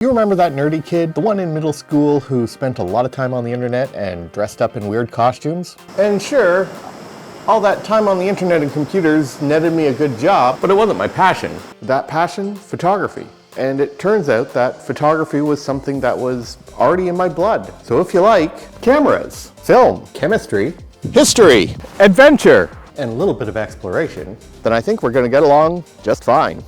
You remember that nerdy kid, the one in middle school who spent a lot of time on the internet and dressed up in weird costumes? And sure, all that time on the internet and computers netted me a good job, but it wasn't my passion. That passion? Photography. And it turns out that photography was something that was already in my blood. So if you like cameras, film, chemistry, history, adventure, and a little bit of exploration, then I think we're going to get along just fine.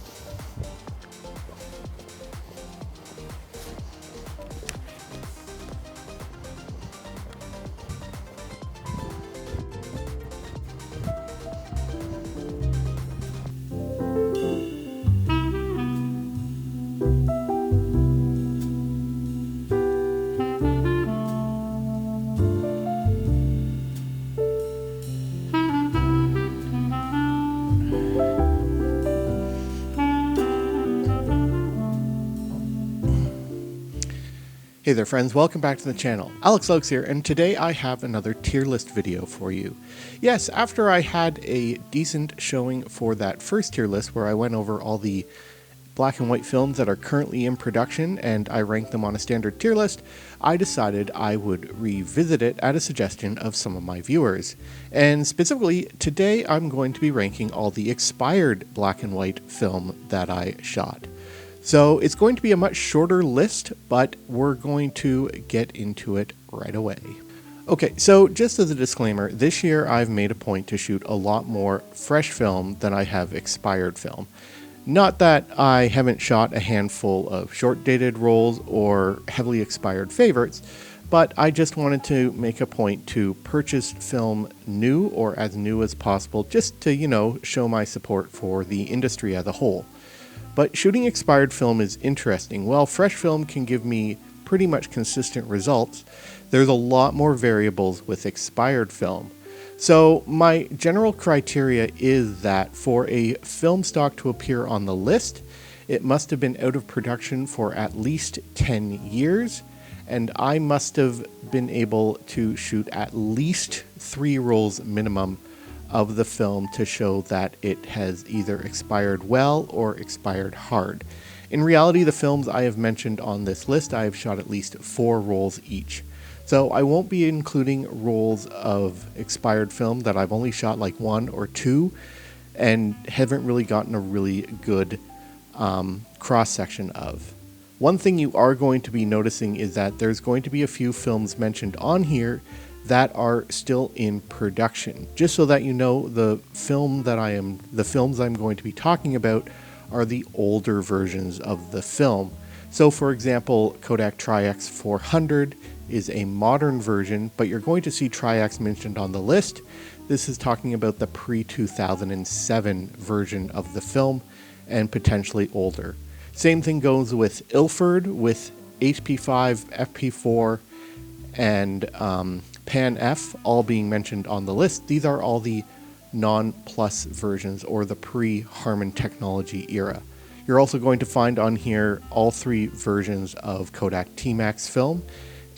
Hey there friends, welcome back to the channel. Alex Oakes here, and today I have another tier list video for you. Yes, after I had a decent showing for that first tier list where I went over all the black and white films that are currently in production and I ranked them on a standard tier list, I decided I would revisit it at a suggestion of some of my viewers. And specifically, today I'm going to be ranking all the expired black and white film that I shot. So it's going to be a much shorter list, but we're going to get into it right away. Okay, so just as a disclaimer, this year I've made a point to shoot a lot more fresh film than I have expired film. Not that I haven't shot a handful of short-dated rolls or heavily expired favorites, but I just wanted to make a point to purchase film new or as new as possible just to, show my support for the industry as a whole. But shooting expired film is interesting. While fresh film can give me pretty much consistent results, there's a lot more variables with expired film. So my general criteria is that for a film stock to appear on the list, it must have been out of production for at least 10 years, and I must have been able to shoot at least 3 rolls minimum of the film to show that it has either expired well or expired hard. In reality, the films I have mentioned on this list, I have shot at least 4 rolls each. So I won't be including rolls of expired film that I've only shot like 1 or 2 and haven't really gotten a really good cross-section of. One thing you are going to be noticing is that there's going to be a few films mentioned on here that are still in production. Just so that you know, the films I'm going to be talking about are the older versions of the film. So for example, Kodak Tri-X 400 is a modern version, but you're going to see Tri-X mentioned on the list. This is talking about the pre-2007 version of the film and potentially older. Same thing goes with Ilford with HP5, FP4, and Pan F all being mentioned on the list. These are all the non-plus versions or the pre-Harman technology era. You're also going to find on here all 3 versions of Kodak T-Max film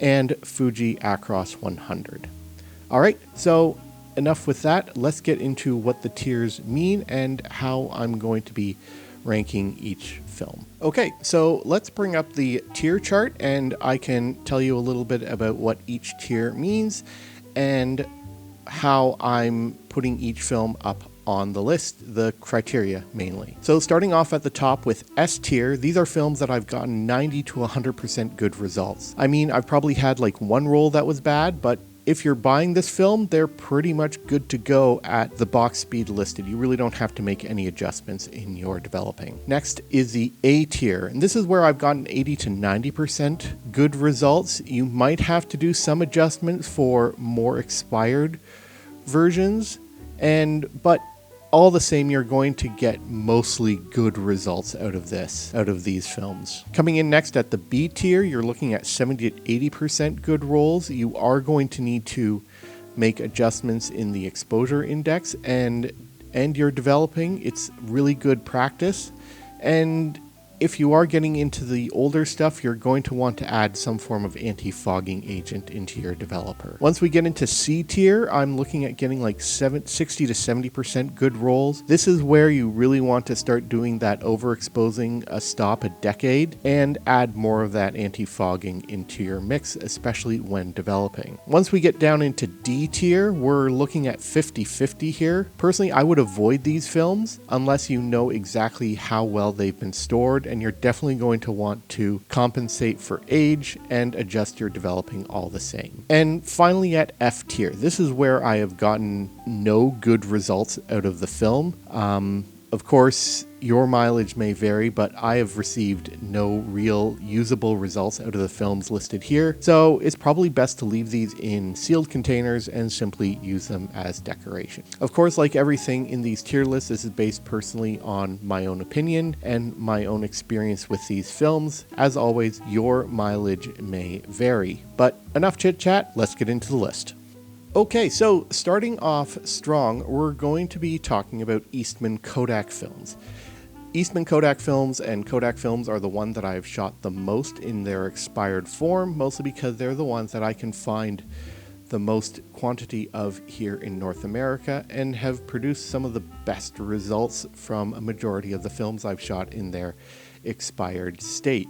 and Fuji Acros 100. Alright, so enough with that. Let's get into what the tiers mean and how I'm going to be ranking each film. Okay, so let's bring up the tier chart and I can tell you a little bit about what each tier means and how I'm putting each film up on the list, the criteria mainly. So starting off at the top with S tier, these are films that I've gotten 90 to 100% good results. I mean, I've probably had like 1 roll that was bad, but if you're buying this film, they're pretty much good to go at the box speed listed. You really don't have to make any adjustments in your developing. Next is the A tier, and this is where I've gotten 80 to 90% good results. You might have to do some adjustments for more expired versions, but all the same, you're going to get mostly good results out of these films. Coming in next at the B tier, you're looking at 70 to 80% good rolls. You are going to need to make adjustments in the exposure index and you're developing. It's really good practice, and if you are getting into the older stuff, you're going to want to add some form of anti-fogging agent into your developer. Once we get into C tier, I'm looking at getting like 60 to 70% good rolls. This is where you really want to start doing that overexposing a stop a decade and add more of that anti-fogging into your mix, especially when developing. Once we get down into D tier, we're looking at 50-50 here. Personally, I would avoid these films unless you know exactly how well they've been stored, and you're definitely going to want to compensate for age and adjust your developing all the same. And finally at F tier, this is where I have gotten no good results out of the film. Of course, your mileage may vary, but I have received no real usable results out of the films listed here, so it's probably best to leave these in sealed containers and simply use them as decoration. Of course, like everything in these tier lists, this is based personally on my own opinion and my own experience with these films. As always, your mileage may vary. But enough chit chat, let's get into the list. Okay, so starting off strong, we're going to be talking about Eastman Kodak films. Eastman Kodak films and Kodak films are the one that I've shot the most in their expired form, mostly because they're the ones that I can find the most quantity of here in North America and have produced some of the best results from a majority of the films I've shot in their expired state.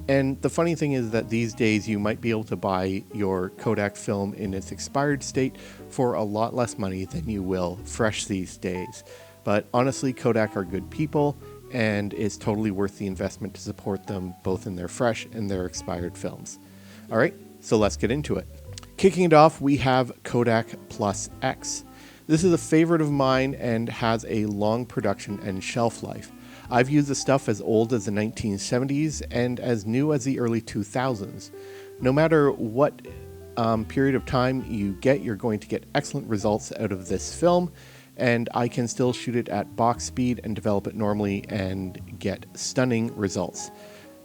And the funny thing is that these days you might be able to buy your Kodak film in its expired state for a lot less money than you will fresh these days. But honestly, Kodak are good people, and it's totally worth the investment to support them both in their fresh and their expired films. All right, so let's get into it. Kicking it off, we have Kodak Plus X. This is a favorite of mine and has a long production and shelf life. I've used the stuff as old as the 1970s and as new as the early 2000s. No matter what period of time you get, you're going to get excellent results out of this film, and I can still shoot it at box speed and develop it normally and get stunning results.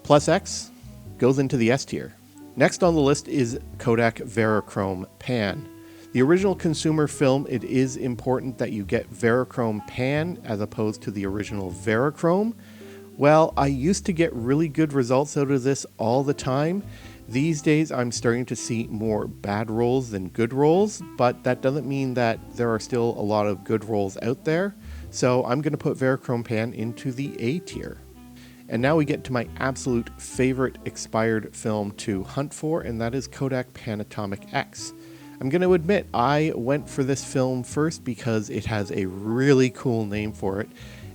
Plus X goes into the S tier. Next on the list is Kodak Verichrome Pan. The original consumer film, it is important that you get Verichrome Pan as opposed to the original Verichrome. Well, I used to get really good results out of this all the time. These days, I'm starting to see more bad rolls than good rolls, but that doesn't mean that there are still a lot of good rolls out there. So I'm going to put Verichrome Pan into the A tier. And now we get to my absolute favorite expired film to hunt for, and that is Kodak Panatomic X. I'm going to admit, I went for this film first because it has a really cool name for it,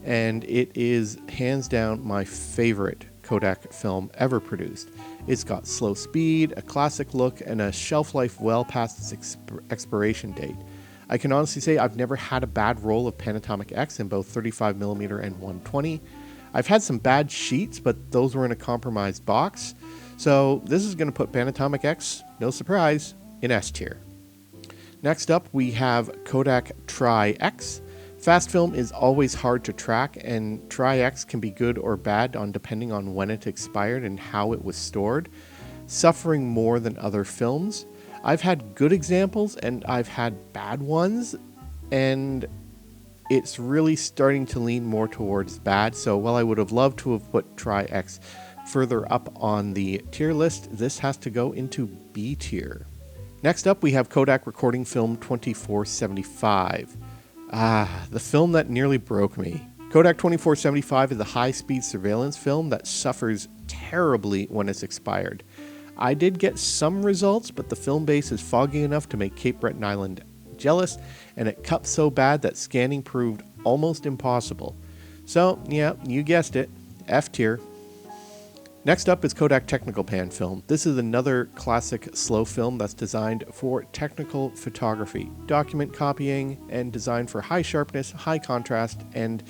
and it is hands down my favorite Kodak film ever produced. It's got slow speed, a classic look, and a shelf life well past its expiration date. I can honestly say I've never had a bad roll of Panatomic X in both 35mm and 120. I've had some bad sheets, but those were in a compromised box. So this is going to put Panatomic X, no surprise, in S tier. Next up, we have Kodak Tri-X. Fast film is always hard to track, and Tri-X can be good or bad depending on when it expired and how it was stored, suffering more than other films. I've had good examples and I've had bad ones, and it's really starting to lean more towards bad. So while I would have loved to have put Tri-X further up on the tier list, this has to go into B tier. Next up, we have Kodak Recording Film 2475. The film that nearly broke me. Kodak 2475 is a high-speed surveillance film that suffers terribly when it's expired. I did get some results, but the film base is foggy enough to make Cape Breton Island jealous, and it cupped so bad that scanning proved almost impossible. So, yeah, you guessed it, F tier. Next up is Kodak Technical Pan film. This is another classic slow film that's designed for technical photography, document copying, and designed for high sharpness, high contrast, and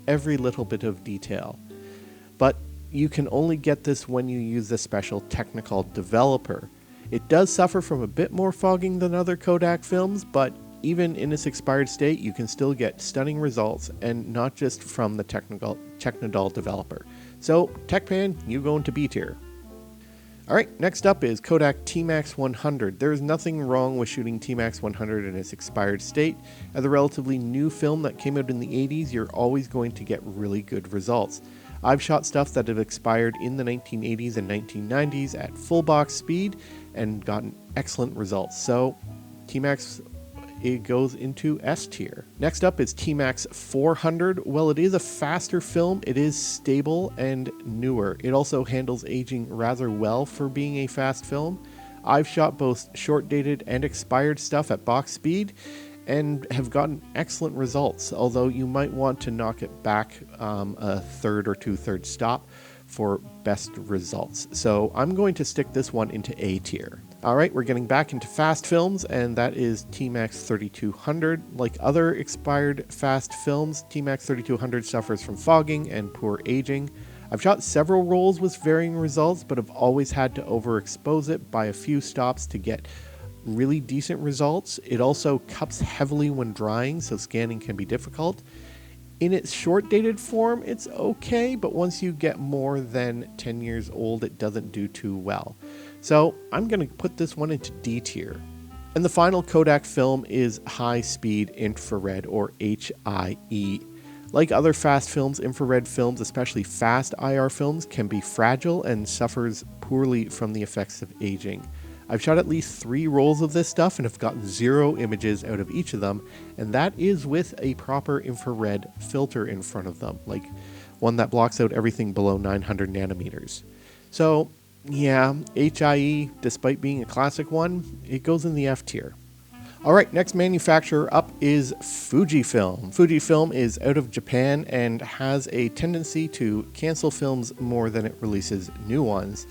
every little bit of detail. But you can only get this when you use the special technical developer. It does suffer from a bit more fogging than other Kodak films, but even in its expired state, you can still get stunning results, and not just from the Technodol developer. So, TechPan, you go into B tier. Alright, next up is Kodak T-Max 100. There is nothing wrong with shooting T-Max 100 in its expired state. As a relatively new film that came out in the 80s, you're always going to get really good results. I've shot stuff that have expired in the 1980s and 1990s at full box speed and gotten excellent results. So T-Max, it goes into S tier. Next up is T-Max 400. Well, it is a faster film, it is stable and newer. It also handles aging rather well for being a fast film. I've shot both short dated and expired stuff at box speed and have gotten excellent results, although you might want to knock it back a third or two-thirds stop for best results. So I'm going to stick this one into A tier. Alright, we're getting back into fast films, and that is T-Max 3200. Like other expired fast films, T-Max 3200 suffers from fogging and poor aging. I've shot several rolls with varying results, but have always had to overexpose it by a few stops to get really decent results. It also cups heavily when drying, so scanning can be difficult. In its short dated form, it's okay, but once you get more than 10 years old, it doesn't do too well. So I'm going to put this one into D tier. And the final Kodak film is high speed infrared, or HIE. Like other fast films, infrared films, especially fast IR films, can be fragile and suffers poorly from the effects of aging. I've shot at least 3 rolls of this stuff and have gotten 0 images out of each of them, and that is with a proper infrared filter in front of them, like one that blocks out everything below 900 nanometers. So yeah, HIE, despite being a classic one, it goes in the F tier. Alright, next manufacturer up is Fujifilm. Fujifilm is out of Japan and has a tendency to cancel films more than it releases new ones.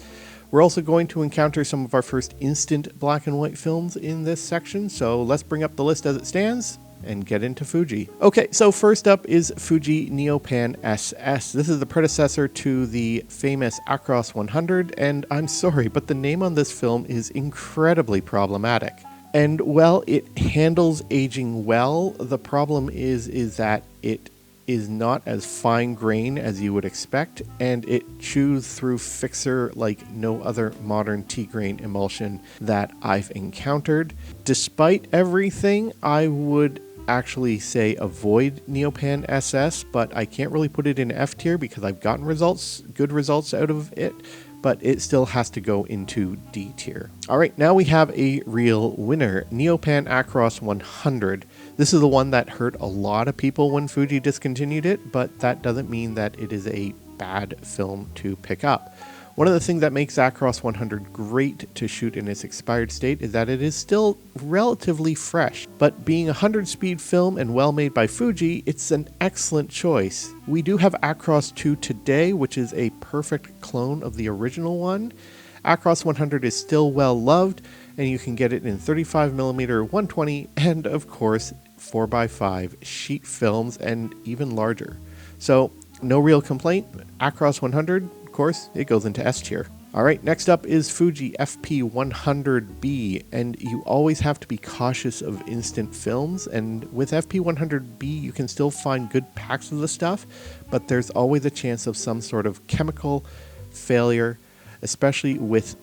We're also going to encounter some of our first instant black and white films in this section, so let's bring up the list as it stands and get into Fuji. Okay, so first up is Fuji Neopan SS. This is the predecessor to the famous Acros 100, and I'm sorry, but the name on this film is incredibly problematic. And well, it handles aging well. The problem is that it is not as fine grain as you would expect, and it chews through fixer like no other modern T-grain emulsion that I've encountered. Despite everything, I would actually say avoid Neopan SS, but I can't really put it in F tier because I've gotten good results out of it, but it still has to go into D tier. Alright, now we have a real winner, Neopan Acros 100. This is the one that hurt a lot of people when Fuji discontinued it, but that doesn't mean that it is a bad film to pick up. One of the things that makes Acros 100 great to shoot in its expired state is that it is still relatively fresh, but being a 100-speed film and well made by Fuji, it's an excellent choice. We do have Acros 2 today, which is a perfect clone of the original one. Acros 100 is still well loved, and you can get it in 35mm, 120, and of course 4x5 sheet films, and even larger. So no real complaint. Acros 100, of course, it goes into S tier. Alright, next up is Fuji FP100B, and you always have to be cautious of instant films, and with FP100B you can still find good packs of the stuff, but there's always a chance of some sort of chemical failure, especially with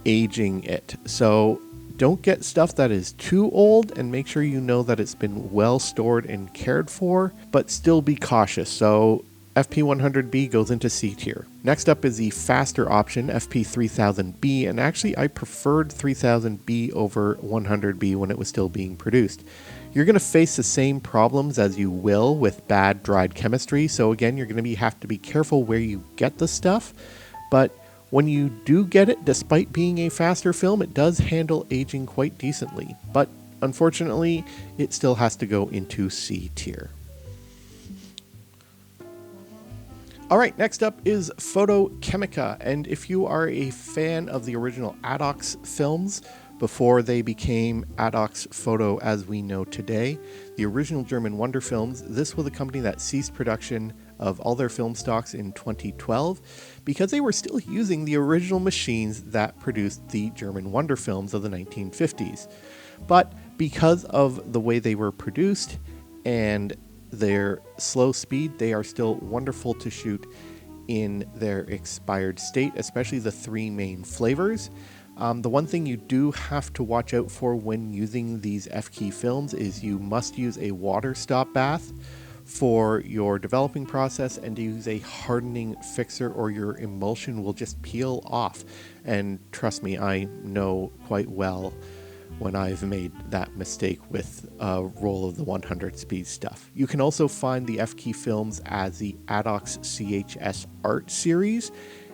aging it. So don't get stuff that is too old, and make sure you know that it's been well stored and cared for, but still be cautious. So FP100B goes into C tier. Next up is the faster option, FP3000B, and actually I preferred 3000B over 100B when it was still being produced. You're going to face the same problems as you will with bad dried chemistry, so again, you're going to have to be careful where you get the stuff, but when you do get it, despite being a faster film, it does handle aging quite decently, but unfortunately, it still has to go into C tier. Alright, next up is Fotokemika, and if you are a fan of the original Adox films, before they became Adox Photo as we know today, the original German Wonder Films, this was a company that ceased production of all their film stocks in 2012 because they were still using the original machines that produced the German Wonder Films of the 1950s. But because of the way they were produced and their slow speed, they are still wonderful to shoot in their expired state, especially the 3 main flavors. The one thing you do have to watch out for when using these Efke films is you must use a water stop bath for your developing process and to use a hardening fixer or your emulsion will just peel off. And trust me, I know quite well when I've made that mistake with a roll of the 100 speed stuff. You can also find the Efke films as the Adox CHS Art series,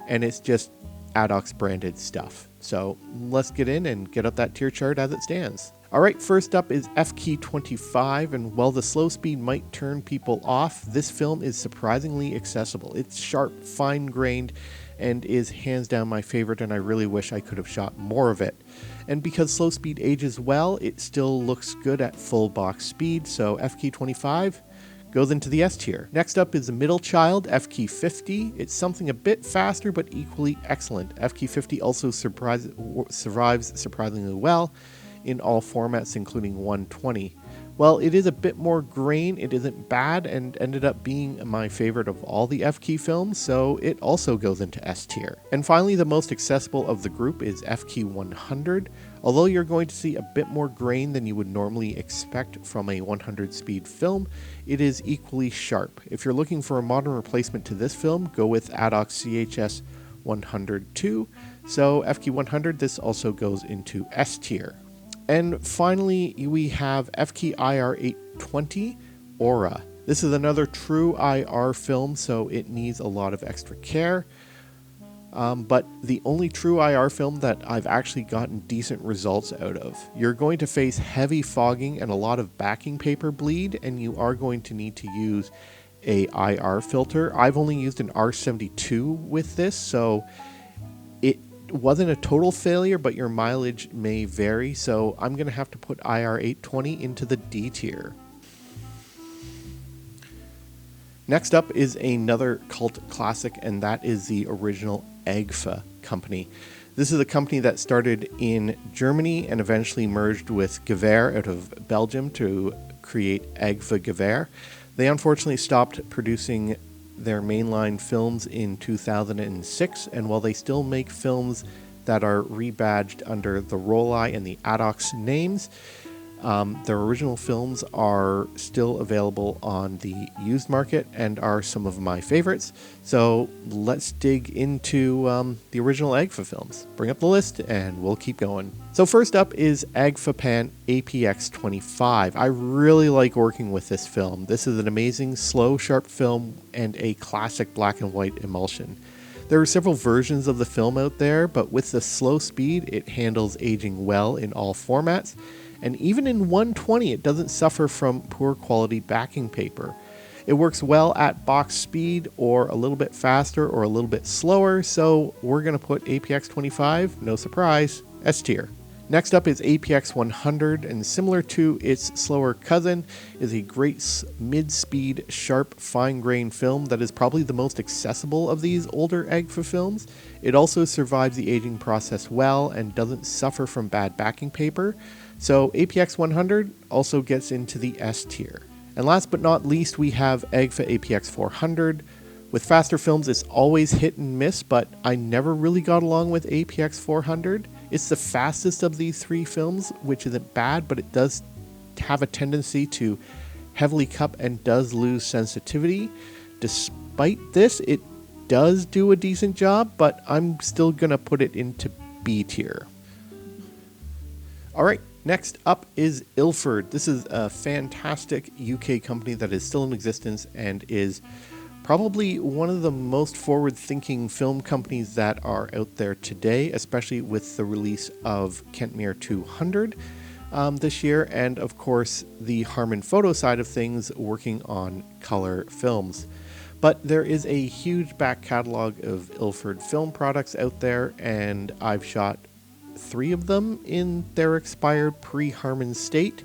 and it's just Adox branded stuff. So let's get in and get up that tier chart as it stands. Alright, first up is Efke 25, and while the slow speed might turn people off, this film is surprisingly accessible. It's sharp, fine-grained, and is hands down my favorite, and I really wish I could have shot more of it. And because slow speed ages well, it still looks good at full box speed, so Efke 25 goes into the S tier. Next up is the middle child, Efke 50. It's something a bit faster but equally excellent. Efke 50 also survives surprisingly well in all formats, including 120. While it is a bit more grain, it isn't bad and ended up being my favorite of all the Efke films, so it also goes into S tier. And finally, the most accessible of the group is Efke 100. Although you're going to see a bit more grain than you would normally expect from a 100 speed film, it is equally sharp. If you're looking for a modern replacement to this film, go with Adox CHS 102. So Efke 100, this also goes into S tier. And finally, we have Efke IR 820 Aura. This is another true IR film, so it needs a lot of extra care. But the only true IR film that I've actually gotten decent results out of. You're going to face heavy fogging and a lot of backing paper bleed, and you are going to need to use a IR filter. I've only used an R72 with this, so it wasn't a total failure, but your mileage may vary, so I'm going to have to put IR 820 into the D tier. Next up is another cult classic, and that is the original Agfa company. This is a company that started in Germany and eventually merged with Gevaer out of Belgium to create Agfa Gevaer. They unfortunately stopped producing their mainline films in 2006, and while they still make films that are rebadged under the Rolei and the Adox names, their original films are still available on the used market and are some of my favorites. So let's dig into the original Agfa films. Bring up the list and we'll keep going. So first up is Agfa APX25. I really like working with this film. This is an amazing, slow, sharp film and a classic black and white emulsion. There are several versions of the film out there, but with the slow speed, it handles aging well in all formats. And even in 120, it doesn't suffer from poor quality backing paper. It works well at box speed or a little bit faster or a little bit slower, so we're going to put APX25, no surprise, S tier. Next up is APX 100, and similar to its slower cousin, is a great mid-speed, sharp, fine-grained film that is probably the most accessible of these older Agfa films. It also survives the aging process well and doesn't suffer from bad backing paper. So APX 100 also gets into the S tier. And last but not least, we have Agfa APX 400. With faster films, it's always hit and miss, but I never really got along with APX 400. It's the fastest of these three films, which isn't bad, but it does have a tendency to heavily cup and does lose sensitivity. Despite this, it does do a decent job, but I'm still going to put it into B tier. All right. Next up is Ilford. This is a fantastic UK company that is still in existence and is probably one of the most forward-thinking film companies that are out there today, especially with the release of Kentmere 200 this year, and of course the Harman Photo side of things working on color films. But there is a huge back catalog of Ilford film products out there, and I've shot 3 of them in their expired pre-Harman state.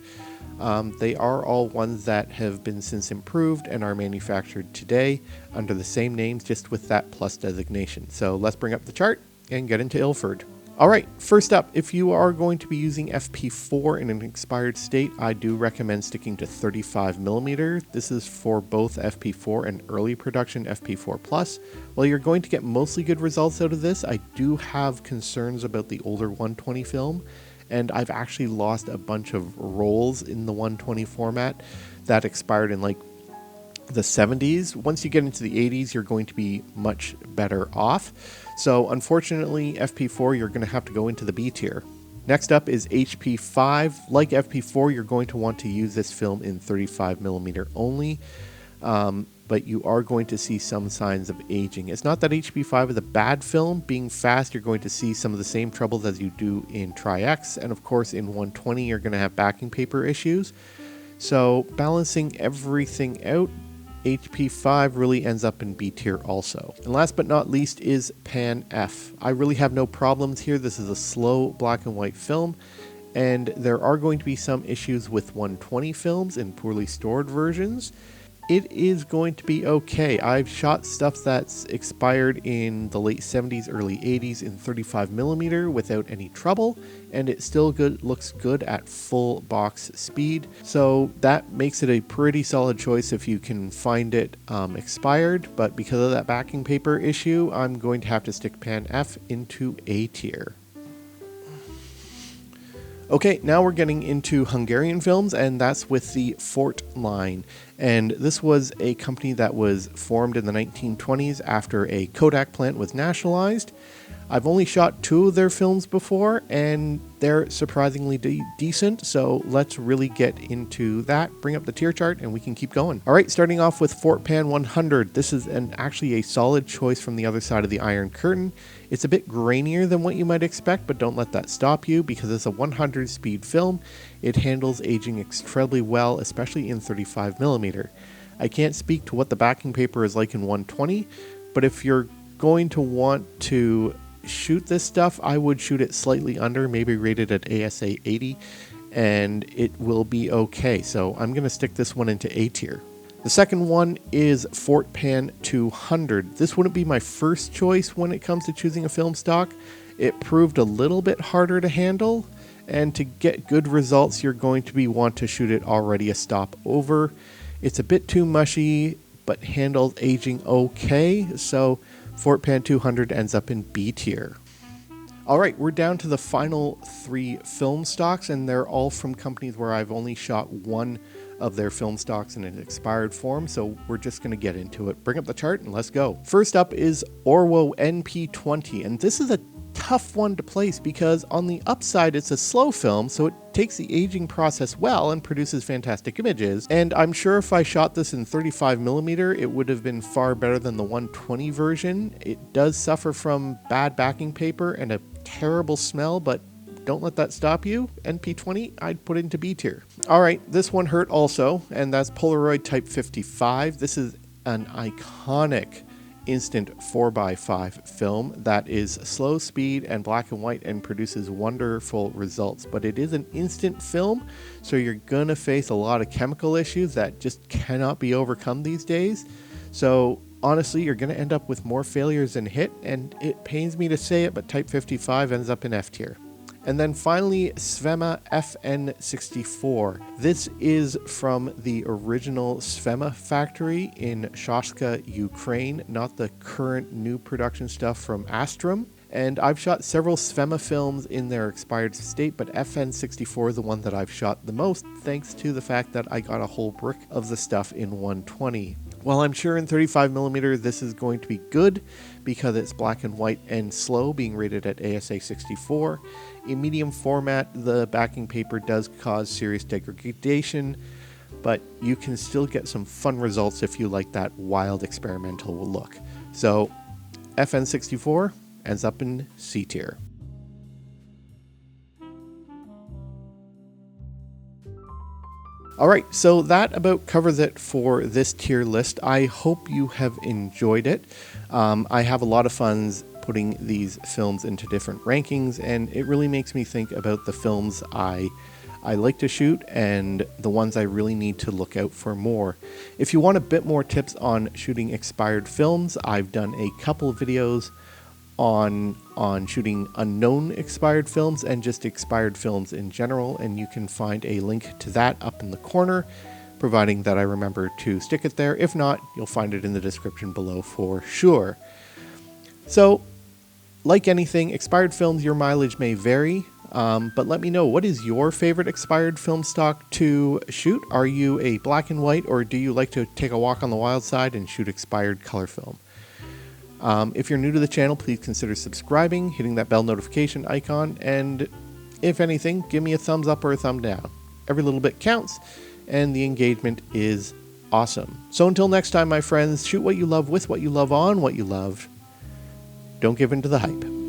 They are all ones that have been since improved and are manufactured today under the same names, just with that plus designation. So let's bring up the chart and get into Ilford. Alright, first up, if you are going to be using FP4 in an expired state, I do recommend sticking to 35mm. This is for both FP4 and early production FP4 Plus. While you're going to get mostly good results out of this, I do have concerns about the older 120 film, and I've actually lost a bunch of rolls in the 120 format that expired in like the 70s. Once you get into the 80s, you're going to be much better off. So unfortunately, FP4, you're going to have to go into the B tier. Next up is HP5. Like FP4, you're going to want to use this film in 35mm only, but you are going to see some signs of aging. It's not that HP5 is a bad film. Being fast, you're going to see some of the same troubles as you do in Tri-X, and of course in 120 you're going to have backing paper issues. So balancing everything out, HP5 really ends up in B tier also. And last but not least is Pan F. I really have no problems here. This is a slow black and white film, and there are going to be some issues with 120 films in poorly stored versions. It is going to be okay. I've shot stuff that's expired in the late 70s, early 80s in 35mm without any trouble, and it still looks good at full box speed. So that makes it a pretty solid choice if you can find it expired, but because of that backing paper issue, I'm going to have to stick Pan F into A tier. Okay, now we're getting into Hungarian films, and that's with the Forte line. And this was a company that was formed in the 1920s after a Kodak plant was nationalized. I've only shot 2 of their films before, and they're surprisingly decent, so let's really get into that, bring up the tier chart, and we can keep going. Alright, starting off with Forte Pan 100. This is actually a solid choice from the other side of the Iron Curtain. It's a bit grainier than what you might expect, but don't let that stop you, because it's a 100 speed film. It handles aging incredibly well, especially in 35mm. I can't speak to what the backing paper is like in 120, but if you're going to want to shoot this stuff, I would shoot it slightly under, maybe rated at ASA 80, and it will be okay. So I'm going to stick this one into A tier. The second one is Forte Pan 200. This wouldn't be my first choice when it comes to choosing a film stock. It proved a little bit harder to handle, and to get good results, you're going to want to shoot it already a stop over. It's a bit too mushy, but handles aging okay, so Forte Pan 200 ends up in B tier. Alright, we're down to the final 3 film stocks, and they're all from companies where I've only shot one of their film stocks in an expired form, so we're just going to get into it. Bring up the chart and let's go. First up is Orwo NP20, and this is a tough one to place because on the upside it's a slow film, so it takes the aging process well and produces fantastic images, and I'm sure if I shot this in 35mm it would have been far better than the 120 version. It does suffer from bad backing paper and a terrible smell, but don't let that stop you. NP20 I'd put into B tier. Alright, this one hurt also, and that's Polaroid Type 55. This is an iconic instant 4x5 film that is slow speed and black and white and produces wonderful results, but it is an instant film, so you're gonna face a lot of chemical issues that just cannot be overcome these days. So honestly, you're gonna end up with more failures than hit, and it pains me to say it, but Type 55 ends up in F tier. And then finally, Svema FN64. This is from the original Svema factory in Shashka, Ukraine, not the current new production stuff from Astrum. And I've shot several Svema films in their expired state, but FN64 is the one that I've shot the most, thanks to the fact that I got a whole brick of the stuff in 120. While I'm sure in 35mm this is going to be good because it's black and white and slow, being rated at ASA 64. In medium format, the backing paper does cause serious degradation, but you can still get some fun results if you like that wild experimental look. So FN64 ends up in C tier. Alright, so that about covers it for this tier list. I hope you have enjoyed it. I have a lot of fun putting these films into different rankings, and it really makes me think about the films I like to shoot and the ones I really need to look out for more. If you want a bit more tips on shooting expired films, I've done a couple of videos on shooting unknown expired films and just expired films in general, and you can find a link to that up in the corner, providing that I remember to stick it there. If not, you'll find it in the description below for sure. So, like anything, expired films, your mileage may vary. But let me know, what is your favorite expired film stock to shoot? Are you a black and white, or do you like to take a walk on the wild side and shoot expired color film? If you're new to the channel, please consider subscribing, hitting that bell notification icon, and if anything, give me a thumbs up or a thumb down. Every little bit counts, and the engagement is awesome. So until next time, my friends, shoot what you love with what you love on what you love. Don't give in to the hype.